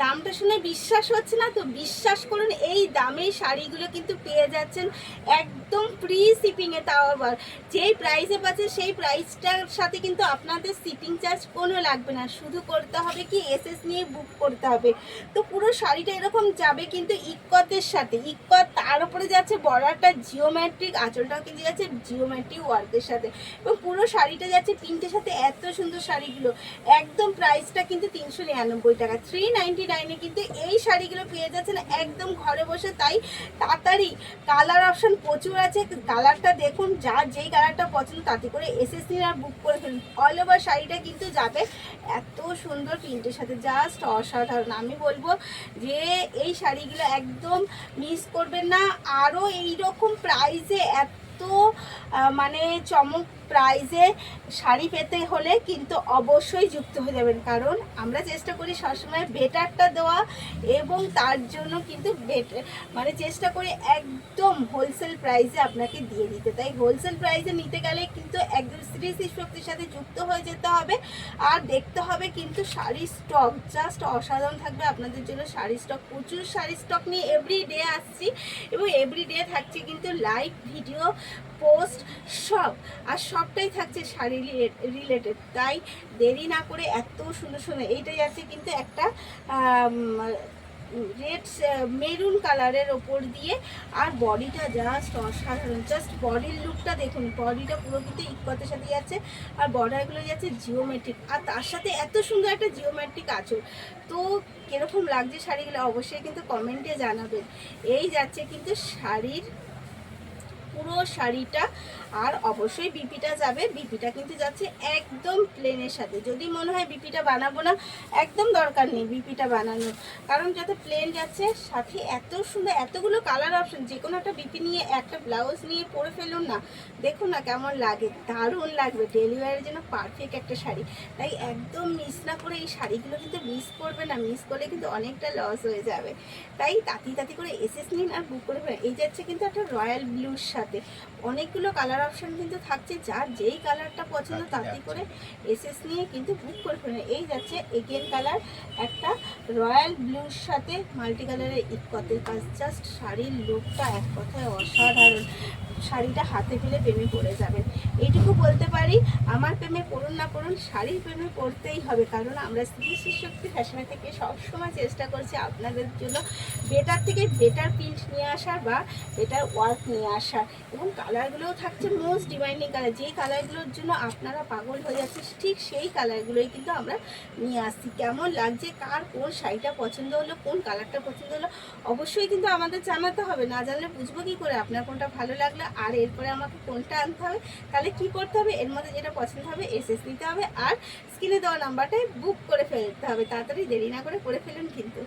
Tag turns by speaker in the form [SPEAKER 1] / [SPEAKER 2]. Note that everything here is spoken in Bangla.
[SPEAKER 1] দামটা শুনে বিশ্বাস হচ্ছে না তো বিশ্বাস করুন, এই দামে শাড়িগুলো কিন্তু পেয়ে যাচ্ছেন একদম ফ্রি শিপিংয়ে। তাও আবার যেই প্রাইসে পাচ্ছেন সেই প্রাইসটার সাথে কিন্তু আপনাদের শিপিং চার্জ কোনো লাগবে না, শুধু করতে হবে কি এসএস নিয়ে বুক করতে হবে। তো পুরো শাড়িটা এরকম যাবে কিন্তু ইক্কতের সাথে, ইক্কত তার উপরে যাচ্ছে বর্ডারটা জিওমেট্রিক, আঁচলটাও কিন্তু যাচ্ছে জিওমেট্রিক ওয়ার্কের সাথে, এবং পুরো শাড়িটা যাচ্ছে প্রিন্টের সাথে। এত সুন্দর শাড়িগুলো একদম প্রাইসটা কিন্তু 399 টাকা, 399-এ কিন্তু এই শাড়িগুলো পেয়ে যাচ্ছেন একদম ঘরে বসে। তাই তাড়াতাড়ি, কালার অপশন প্রচুর আছে, কালারটা দেখুন, যার যেই কালারটা পছন্দ তাতে করে এসএস নিন আর বুক করে ফেলুন। অল ওভার শাড়িটা কিন্তু যাবে এত সুন্দর প্রিন্টের সাথে, জাস্ট অসাধারণ। আমি বলবো যে এই শাড়িগুলো একদম মিস করবেন না। আরও এইরকম প্রাইসে এত মানে চমক প্রাইজে শাড়ি পেতে হলে কিন্তু অবশ্যই যুক্ত হয়ে যাবেন, কারণ আমরা চেষ্টা করি সবসময় বেটারটা দেওয়া, এবং তার জন্য কিন্তু মানে চেষ্টা করি একদম হোলসেল প্রাইসে আপনাকে দিয়ে দিতে। তাই হোলসেল প্রাইসে নিতে গেলে কিন্তু একদম শ্রী শ্রী শক্তির সাথে যুক্ত হয়ে যেতে হবে। আর দেখতে হবে কিন্তু শাড়ির স্টক জাস্ট অসাধারণ থাকবে আপনাদের জন্য। শাড়ির স্টক, প্রচুর শাড়ির স্টক নিয়ে এভরিডে আসছি, এবং এভরিডে থাকছে কিন্তু লাইভ ভিডিও, পোস্ট সব, আর সবটাই থাকছে শাড়ি রিলেটেড। তাই দেরি না করে এত সুন্দর সুন্দর, এইটাই আছে কিন্তু একটা রেড মেরুন কালারের ওপর দিয়ে, আর বডিটা জাস্ট অসাধারণ। জাস্ট বডির লুকটা দেখুন, বডিটা পুরো কিন্তু ইক্কতের সাথে যাচ্ছে, আর বর্ডারগুলো যাচ্ছে জিওমেট্রিক, আর তার সাথে এত সুন্দর একটা জিওমেট্রিক আঁচল। তো কীরকম লাগছে শাড়িগুলো অবশ্যই কিন্তু কমেন্টে জানাবেন। এই যাচ্ছে কিন্তু শাড়ির পুরো শাড়িটা, আর অবশ্যই বিপিটা যাবে। বিপিটা কিন্তু যাচ্ছে একদম প্লেনের সাথে। যদি মনে হয় বিপিটা বানাবো না, একদম দরকার নেই বিপিটা বানানোর, কারণ যাতে প্লেন যাচ্ছে সাথে এত সুন্দর এতগুলো কালার অপশন। যে কোনো একটা বিপি নিয়ে একটা ব্লাউজ নিয়ে পরে ফেলুন না, দেখুন না কেমন লাগে, দারুণ লাগবে। ডেলি ওয়ারের জন্য পারফেক্ট একটা শাড়ি। তাই একদম মিস না করে এই শাড়িগুলো কিন্তু মিস করবে না, মিস করলে কিন্তু অনেকটা লস হয়ে যাবে। তাই তাতি তাতি করে এসএস নিন আর বুক করে ফেলেন। এই যাচ্ছে কিন্তু একটা রয়্যাল ব্লুর সাথে, অনেকগুলো কালার অপশন কিন্তু থাকছে, যার যেই কালারটা পছন্দ তাতে করে এসএস নিয়ে কিন্তু বুক করে ফেলেন। এই যাচ্ছে এগেন কালার, একটা রয়্যাল ব্লুর সাথে মাল্টি কালারের ইক্কতের কাজ। জাস্ট শাড়ির লুকটা এক কথায় অসাধারণ। শাড়িটা হাতে পেলে প্রেমে পড়ে যাবেন, এইটুকু বলতে পারি। আমার প্রেমে পড়ুন না পড়ুন, শাড়ির প্রেমে পড়তেই হবে, কারণ আমরা শ্রী শ্রী শক্তি ফ্যাশনে থেকে সবসময় চেষ্টা করছি আপনাদের জন্য বেটার থেকে বেটার প্রিন্ট নিয়ে আসার বা বেটার ওয়ার্ক নিয়ে আসার। এবং কালারগুলোও থাকছে মোস্ট ডিমান্ডিং কালার, যেই কালারগুলোর জন্য আপনারা পাগল হয়ে যাচ্ছে ঠিক সেই কালারগুলোই কিন্তু আমরা নিয়ে আসছি। কেমন লাগছে, কার কোন শাড়িটা পছন্দ হলো, কোন কালারটা পছন্দ হলো, অবশ্যই কিন্তু আমাদের জানাতে হবে। না জানলে বুঝবো কী করে আপনার কোনটা ভালো লাগলো, আর এরপরে আমাকে কোনটা আনতে হবে। তাহলে কি করতে হবে, এর মধ্যে যেটা পছন্দ হবে এসএস নিতে হবে, আর স্ক্রিনে দেওয়া নাম্বারটায় বুক করে ফেলতে হবে। তাড়াতাড়ি দেরি না করে ফেলুন কিন্তু।